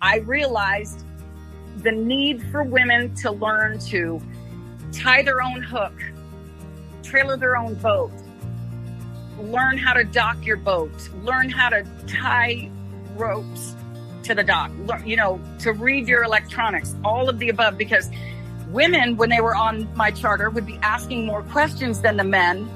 I realized the need for women to learn to tie their own hook, trailer their own boat, learn how to dock your boat, learn how to tie ropes to the dock, to read your electronics, all of the above, because women, when they were on my charter, would be asking more questions than the men.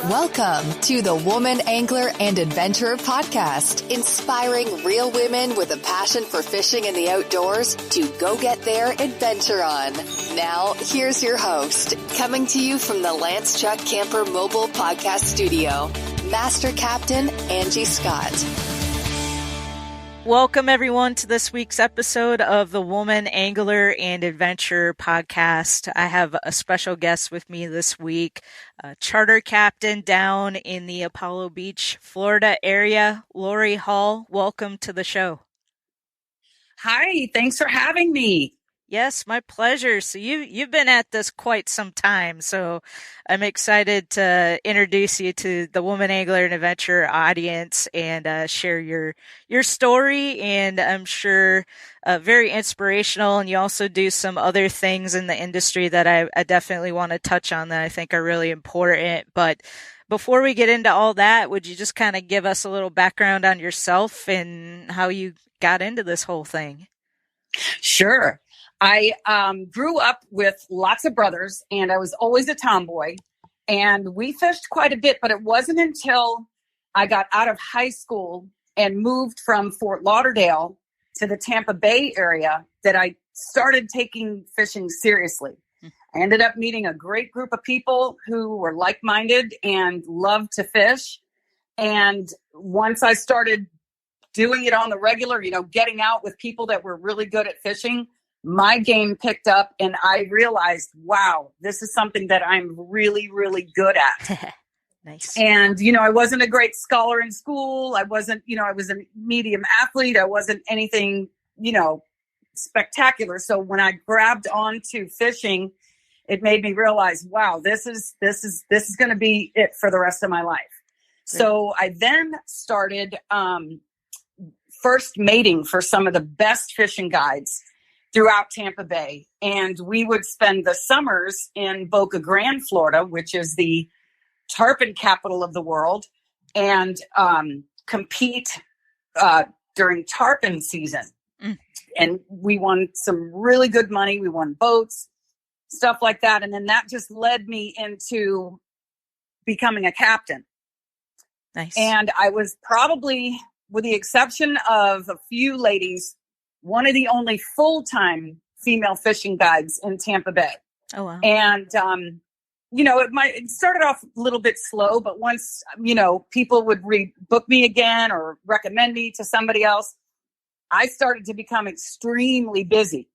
Welcome to the Woman Angler and Adventurer Podcast, inspiring real women with a passion for fishing and the outdoors to go get their adventure on. Now, here's your host, coming to you from the Lance Chuck Camper Mobile Podcast Studio, Master Captain Angie Scott. Welcome, everyone, to this week's episode of the Woman Angler and Adventurer Podcast. I have a special guest with me this week, charter captain down in the Apollo Beach, Florida area, Lori Hall. Welcome to the show. Hi, thanks for having me. Yes, my pleasure. So you've been at this quite some time, so I'm excited to introduce you to the Woman Angler and Adventurer audience and share your story, and I'm sure very inspirational. And you also do some other things in the industry that I definitely want to touch on that I think are really important. But before we get into all that, would you just kind of give us a little background on yourself and how you got into this whole thing? Sure. I grew up with lots of brothers, and I was always a tomboy, and we fished quite a bit, but it wasn't until I got out of high school and moved from Fort Lauderdale to the Tampa Bay area that I started taking fishing seriously. I ended up meeting a great group of people who were like-minded and loved to fish. And once I started doing it on the regular, getting out with people that were really good at fishing, my game picked up, and I realized, wow, this is something that I'm really, really good at. Nice. And, I wasn't a great scholar in school. I wasn't, I was a medium athlete. I wasn't anything, spectacular. So when I grabbed onto fishing, it made me realize, wow, this is going to be it for the rest of my life. Great. So I then started first mating for some of the best fishing guides throughout Tampa Bay. And we would spend the summers in Boca Grande, Florida, which is the tarpon capital of the world, and compete during tarpon season. Mm. And we won some really good money. We won boats, stuff like that. And then that just led me into becoming a captain. Nice. And I was probably, with the exception of a few ladies, one of the only full-time female fishing guides in Tampa Bay. Oh, wow. And, it started off a little bit slow, but once, people would book me again or recommend me to somebody else, I started to become extremely busy.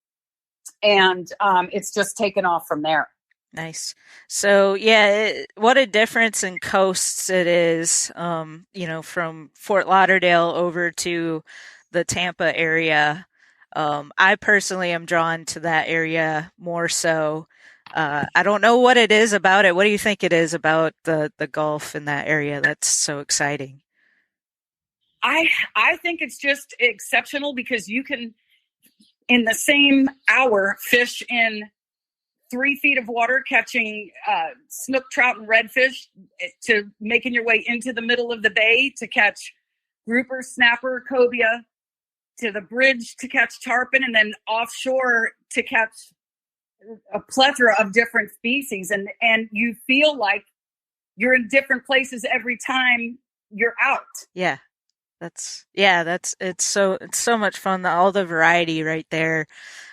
And it's just taken off from there. Nice. So, what a difference in coasts it is, from Fort Lauderdale over to the Tampa area. I personally am drawn to that area more so. I don't know what it is about it. What do you think it is about the Gulf in that area that's so exciting? I think it's just exceptional because you can, in the same hour, fish in 3 feet of water, catching snook, trout, and redfish, to making your way into the middle of the bay to catch grouper, snapper, cobia, to the bridge to catch tarpon, and then offshore to catch a plethora of different species. And you feel like you're in different places every time you're out. Yeah. It's so much fun. All the variety right there.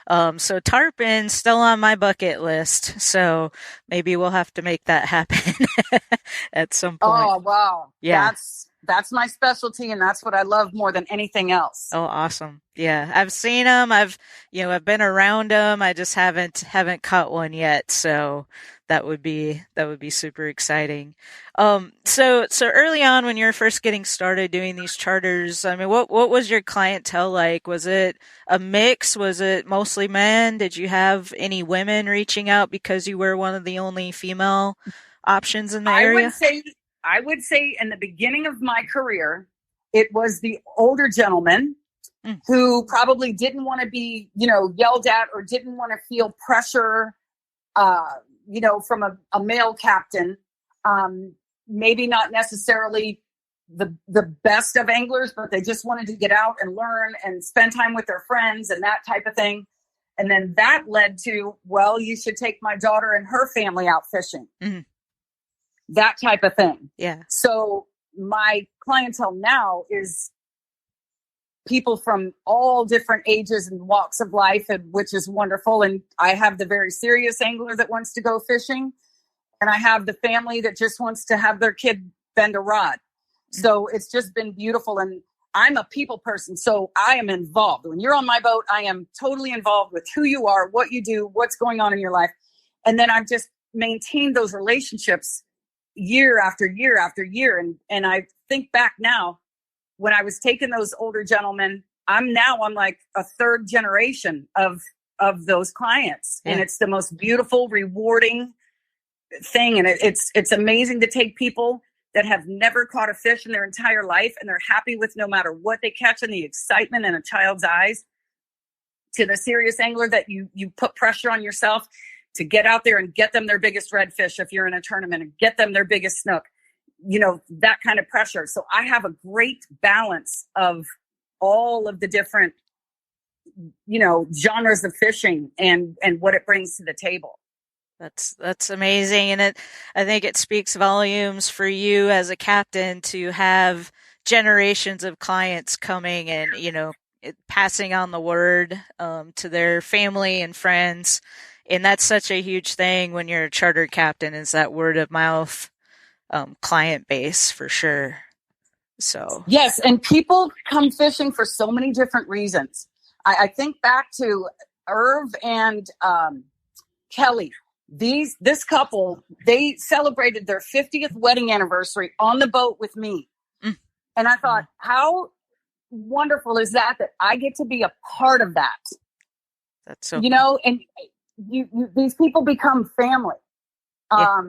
So tarpon still on my bucket list. So maybe we'll have to make that happen at some point. Oh, wow. Yeah. That's my specialty, and that's what I love more than anything else. Oh, awesome. Yeah. I've seen them. I've been around them. I just haven't caught one yet. So that would be super exciting. So early on when you were first getting started doing these charters, I mean, what was your clientele like? Was it a mix? Was it mostly men? Did you have any women reaching out because you were one of the only female options in the area? I would say in the beginning of my career, it was the older gentleman who probably didn't want to be, yelled at or didn't want to feel pressure, from a male captain. Maybe not necessarily the best of anglers, but they just wanted to get out and learn and spend time with their friends and that type of thing. And then that led to, well, you should take my daughter and her family out fishing. Mm-hmm. That type of thing. Yeah. So my clientele now is people from all different ages and walks of life, which is wonderful. And I have the very serious angler that wants to go fishing. And I have the family that just wants to have their kid bend a rod. Mm-hmm. So it's just been beautiful. And I'm a people person, so I am involved. When you're on my boat, I am totally involved with who you are, what you do, what's going on in your life. And then I've just maintained those relationships year after year after year. And I think back now, when I was taking those older gentlemen, I'm like a third generation of those clients. Yeah. And it's the most beautiful, rewarding thing. And it's amazing to take people that have never caught a fish in their entire life, and they're happy with no matter what they catch, and the excitement in a child's eyes, to the serious angler that you put pressure on yourself to get out there and get them their biggest redfish if you're in a tournament, and get them their biggest snook, that kind of pressure. So I have a great balance of all of the different, genres of fishing and what it brings to the table. That's amazing. And I think it speaks volumes for you as a captain to have generations of clients coming and, passing on the word to their family and friends. And that's such a huge thing when you're a charter captain, is that word of mouth client base for sure. So yes, and people come fishing for so many different reasons. I think back to Irv and Kelly. This couple, they celebrated their 50th wedding anniversary on the boat with me. Mm. And I thought, how wonderful is that I get to be a part of that? That's so and these people become family. Yeah.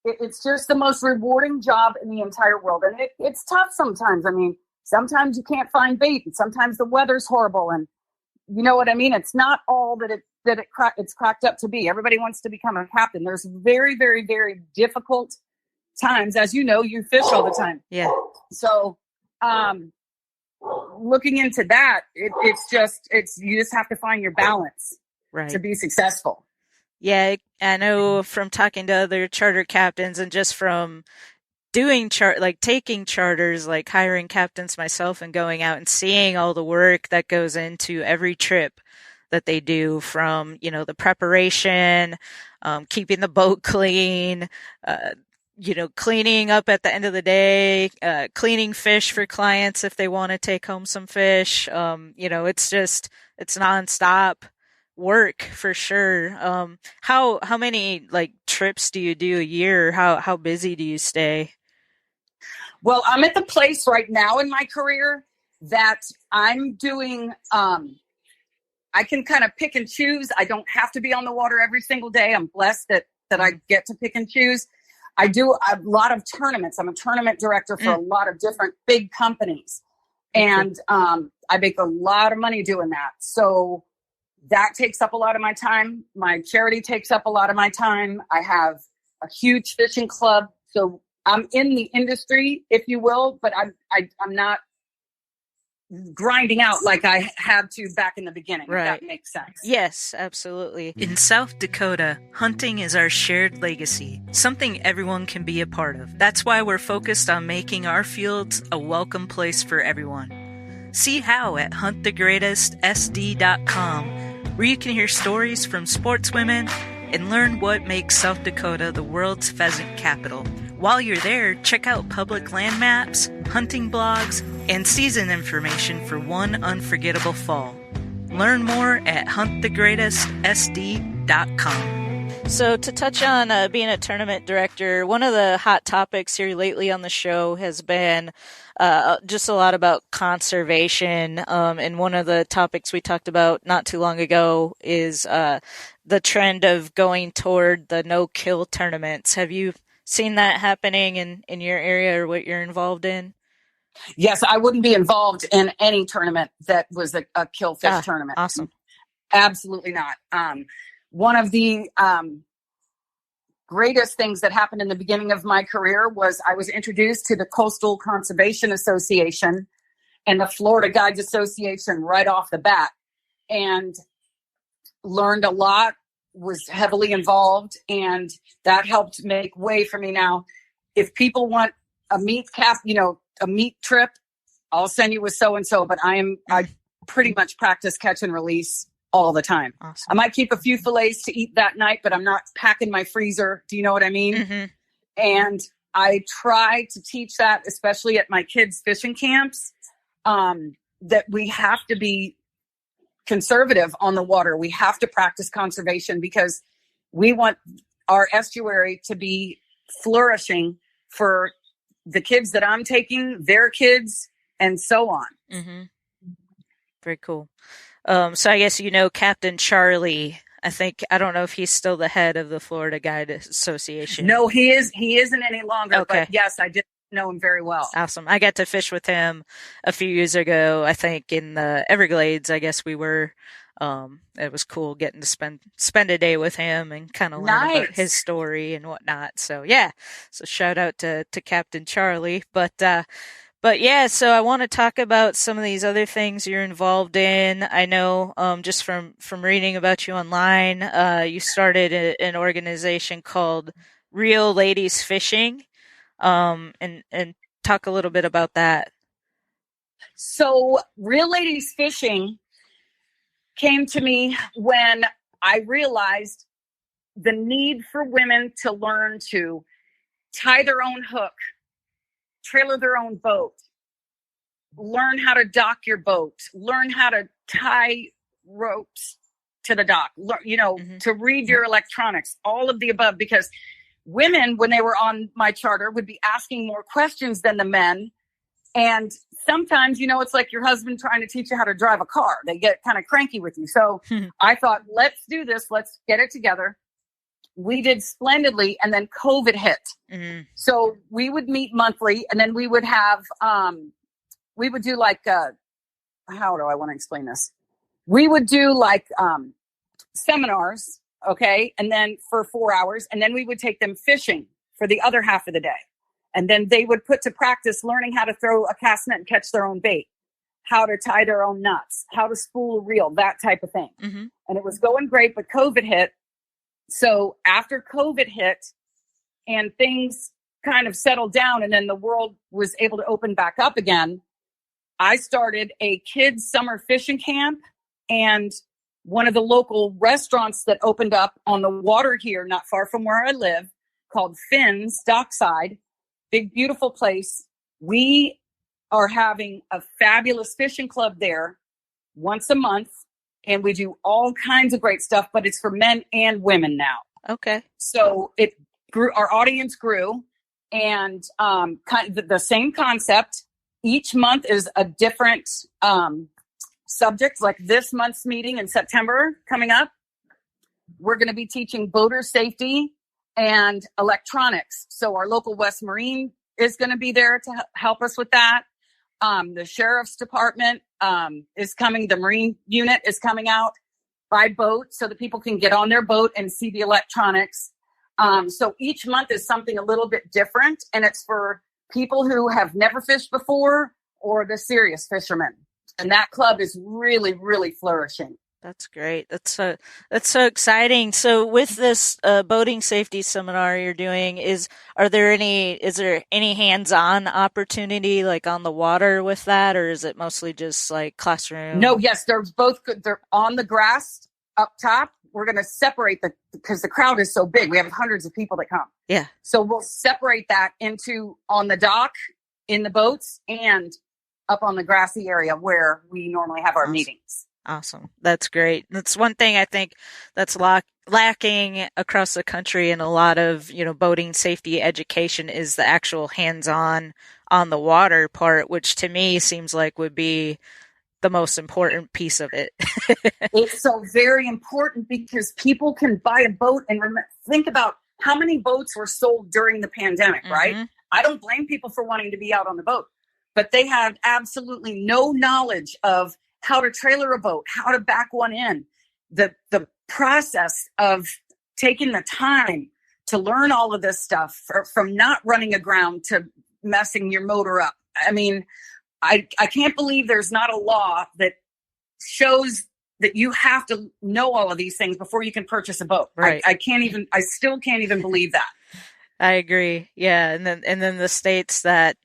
It's just the most rewarding job in the entire world. And it's tough sometimes. I mean, sometimes you can't find bait, and sometimes the weather's horrible. And you know what I mean? It's not all that it's cracked up to be. Everybody wants to become a captain. There's very, very, very difficult times. As you know, you fish all the time. Yeah. So, looking into that, it's you just have to find your balance, right, to be successful. Yeah. I know from talking to other charter captains and just from doing taking charters, like hiring captains myself and going out and seeing all the work that goes into every trip that they do, from, the preparation, keeping the boat clean, cleaning up at the end of the day, cleaning fish for clients if they want to take home some fish. It's nonstop work for sure. How many trips do you do a year? How busy do you stay? Well, I'm at the place right now in my career that I'm doing, I can kind of pick and choose. I don't have to be on the water every single day. I'm blessed that I get to pick and choose. I do a lot of tournaments. I'm a tournament director for a lot of different big companies. And I make a lot of money doing that. So that takes up a lot of my time. My charity takes up a lot of my time. I have a huge fishing club. So I'm in the industry, if you will, but I'm not grinding out like I had to back in the beginning. Right. If that makes sense. Yes, absolutely. In South Dakota, hunting is our shared legacy, something everyone can be a part of. That's why we're focused on making our fields a welcome place for everyone. See how at huntthegreatestsd.com, where you can hear stories from sportswomen and learn what makes South Dakota the world's pheasant capital. While you're there, check out public land maps, hunting blogs, and season information for one unforgettable fall. Learn more at huntthegreatestsd.com. So to touch on being a tournament director, one of the hot topics here lately on the show has been just a lot about conservation. And one of the topics we talked about not too long ago is the trend of going toward the no-kill tournaments. Have you seen that happening in your area or what you're involved in? Yes, I wouldn't be involved in any tournament that was a kill fish tournament. Awesome. Absolutely not. One of the greatest things that happened in the beginning of my career was I was introduced to the Coastal Conservation Association and the Florida Guides Association right off the bat, and learned a lot, was heavily involved, and that helped make way for me. Now, if people want a meat a meat trip, I'll send you with so-and-so, but I pretty much practice catch and release all the time. Awesome. I might keep a few fillets to eat that night, but I'm not packing my freezer. Do you know what I mean? Mm-hmm. And I try to teach that, especially at my kids' fishing camps, that we have to be conservative on the water. We have to practice conservation because we want our estuary to be flourishing for the kids that I'm taking, their kids, and so on. Mm-hmm. Very cool. So I guess Captain Charlie. I don't know if he's still the head of the Florida Guide Association. No, he isn't any longer. Okay. But yes, I did know him very well. Awesome. I got to fish with him a few years ago, I think in the Everglades. I guess we were, it was cool getting to spend a day with him and kind of learn about his story and whatnot. So yeah, so shout out to Captain Charlie. But yeah, so I want to talk about some of these other things you're involved in. I know, just from reading about you online, you started an organization called Real Ladies Fishing. And talk a little bit about that. So Real Ladies Fishing came to me when I realized the need for women to learn to tie their own hook, trailer their own boat, learn how to dock your boat, learn how to tie ropes to the dock, to read your electronics, all of the above, because women, when they were on my charter, would be asking more questions than the men. And sometimes, it's like your husband trying to teach you how to drive a car. They get kind of cranky with you. So I thought, let's do this. Let's get it together. We did splendidly. And then COVID hit. Mm-hmm. So we would meet monthly, and then we would have, we would do like, how do I want to explain this? We would do like seminars. Okay. And then for 4 hours, and then we would take them fishing for the other half of the day. And then they would put to practice learning how to throw a cast net and catch their own bait, how to tie their own knots, how to spool a reel, that type of thing. Mm-hmm. And it was going great, but COVID hit. So after COVID hit and things kind of settled down, and then the world was able to open back up again, I started a kids' summer fishing camp, and one of the local restaurants that opened up on the water here, not far from where I live, called Finn's Dockside. Big, beautiful place. We are having a fabulous fishing club there once a month, and we do all kinds of great stuff, but it's for men and women now. Okay. So it grew, our audience grew, and kind of the same concept. Each month is a different subject. Like this month's meeting in September coming up, we're going to be teaching boater safety and electronics. So our local West Marine is going to be there to help us with that. The sheriff's department is coming. The Marine unit is coming out by boat so that people can get on their boat and see the electronics. So each month is something a little bit different, and it's for people who have never fished before or the serious fishermen. And that club is really, really flourishing. That's great. That's so exciting. So with this boating safety seminar you're doing, is there any hands-on opportunity like on the water with that, or is it mostly just like classroom? No, yes, there's both good. They're on the grass up top. We're going to separate because the crowd is so big. We have hundreds of people that come. Yeah. So we'll separate that into on the dock, in the boats, and up on the grassy area where we normally have our meetings. Awesome. That's great. That's one thing I think that's lacking across the country in a lot of, boating safety education is the actual hands-on on the water part, which to me seems like would be the most important piece of it. It's so very important because people can buy a boat and think about how many boats were sold during the pandemic, right? I don't blame people for wanting to be out on the boat. but they have absolutely no knowledge of how to trailer a boat, how to back one in, the process of taking the time to learn all of this stuff, from not running aground to messing your motor up. I mean, I can't believe there's not a law that shows that you have to know all of these things before you can purchase a boat. Right. I still can't even believe that. I agree. Yeah. And then the states that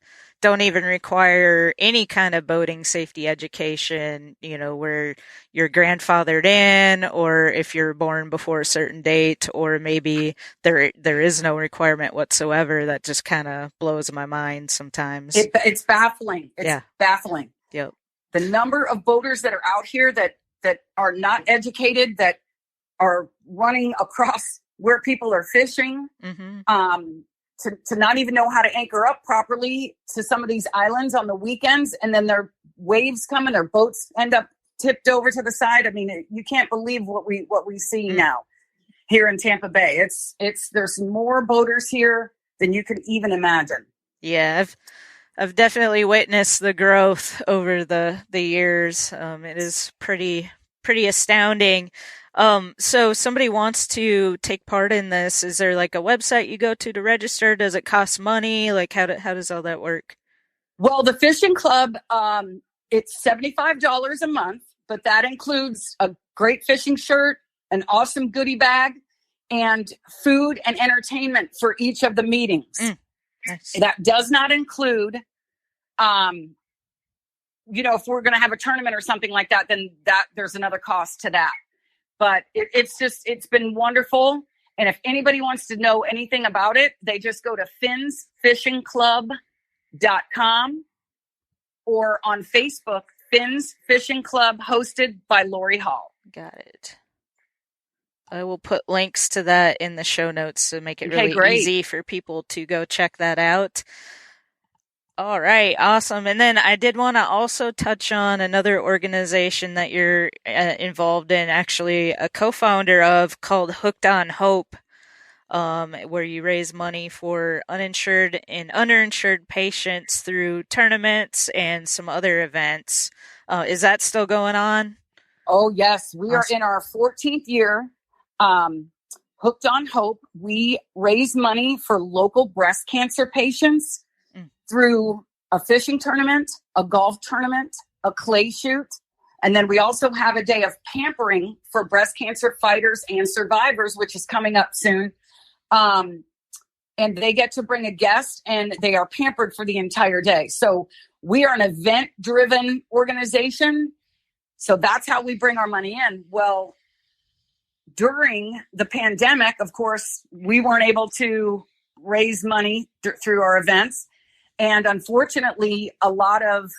don't even require any kind of boating safety education, where you're grandfathered in, or if you're born before a certain date, or maybe there is no requirement whatsoever. That just kind of blows my mind sometimes. It's baffling. It's baffling. Yep. The number of boaters that are out here that are not educated, that are running across where people are fishing, to not even know how to anchor up properly to some of these islands on the weekends, and then their waves come and their boats end up tipped over to the side. I mean, you can't believe what we see now here in Tampa Bay. There's more boaters here than you could even imagine. Yeah, I've definitely witnessed the growth over the years. It is pretty astounding. So somebody wants to take part in this. Is there like a website you go to register? Does it cost money? Like how does all that work? Well, the fishing club, it's $75 a month, but that includes a great fishing shirt, an awesome goodie bag, and food and entertainment for each of the meetings. Nice. That does not include, if we're going to have a tournament or something like that, then there's another cost to that. But it's been wonderful. And if anybody wants to know anything about it, they just go to finsfishingclub.com, or on Facebook, Fins Fishing Club, hosted by Lori Hall. Got it. I will put links to that in the show notes to make it really easy for people to go check that out. All right, awesome. And then I did want to also touch on another organization that you're involved in, actually a co-founder of, called Hooked on Hope, where you raise money for uninsured and underinsured patients through tournaments and some other events. Is that still going on? Oh, yes. We are in our 14th year. Hooked on Hope. We raise money for local breast cancer patients through a fishing tournament, a golf tournament, a clay shoot. And then we also have a day of pampering for breast cancer fighters and survivors, which is coming up soon. And they get to bring a guest, and they are pampered for the entire day. So we are an event-driven organization. So that's how we bring our money in. Well, during the pandemic, of course, we weren't able to raise money through our events. And unfortunately, a lot of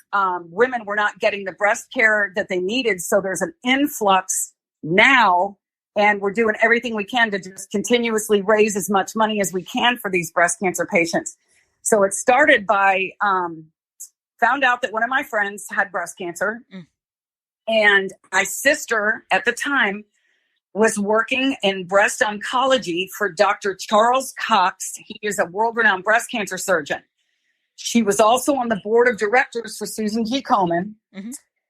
women were not getting the breast care that they needed. So there's an influx now, and we're doing everything we can to just continuously raise as much money as we can for these breast cancer patients. So it started by, found out that one of my friends had breast cancer. And my sister at the time was working in breast oncology for Dr. Charles Cox. He is a world-renowned breast cancer surgeon. She was also on the board of directors for Susan G. Komen.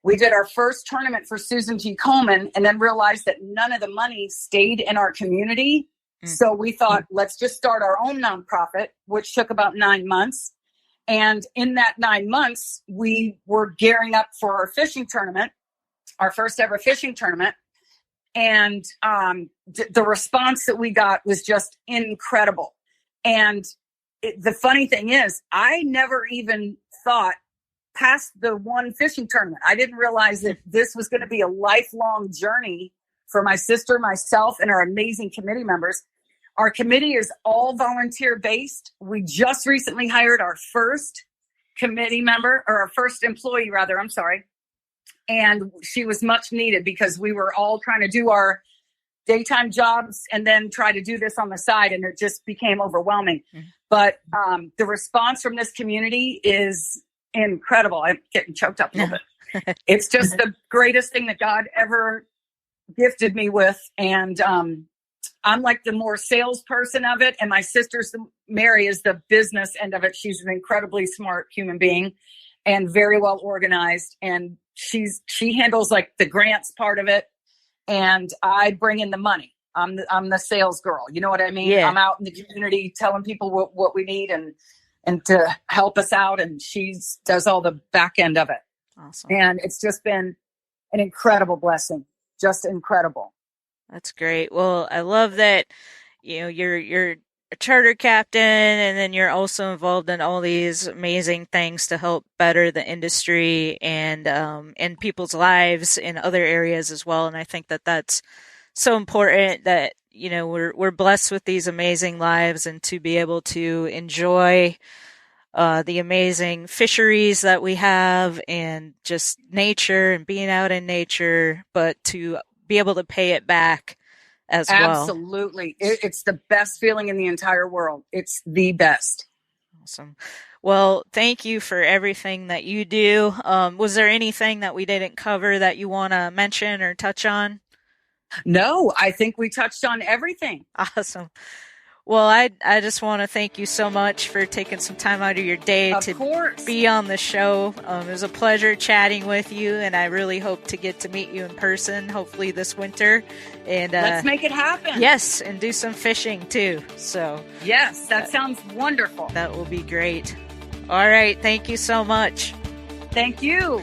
We did our first tournament for Susan G. Komen, and then realized that none of the money stayed in our community. So we thought, let's just start our own nonprofit, which took about 9 months. And in that 9 months, we were gearing up for our fishing tournament, our first ever fishing tournament. And the response that we got was just incredible. And the funny thing is, I never even thought past the one fishing tournament. I didn't realize that this was going to be a lifelong journey for my sister, myself, and our amazing committee members. Our committee is all volunteer based. We just recently hired our first committee member, or our first employee rather, I'm sorry. And she was much needed because we were all trying to do our daytime jobs and then try to do this on the side, and it just became overwhelming. But the response from this community is incredible. I'm getting choked up a little bit. It's just the greatest thing that God ever gifted me with. And I'm like the more salesperson of it, and my sister's Mary is the business end of it. She's an incredibly smart human being. and very well organized. And she handles like the grants part of it, and I bring in the money. I'm the sales girl. You know what I mean? Yeah. I'm out in the community telling people what we need and to help us out. And she does all the back end of it. Awesome. And it's just been an incredible blessing. Just incredible. That's great. Well, I love that, you're a charter captain, and then you're also involved in all these amazing things to help better the industry and in people's lives in other areas as well. And I think that that's so important that we're blessed with these amazing lives, and to be able to enjoy the amazing fisheries that we have and just nature and being out in nature, but to be able to pay it back as well. Absolutely. It's the best feeling in the entire world. It's the best. Awesome. Well, thank you for everything that you do. Was there anything that we didn't cover that you want to mention or touch on? No, I think we touched on everything. Awesome. Well, I just want to thank you so much for taking some time out of your day to be on the show. It was a pleasure chatting with you, and I really hope to get to meet you in person, hopefully this winter. And let's make it happen. Yes, and do some fishing too. So yes, that sounds wonderful. That will be great. All right, thank you so much. Thank you.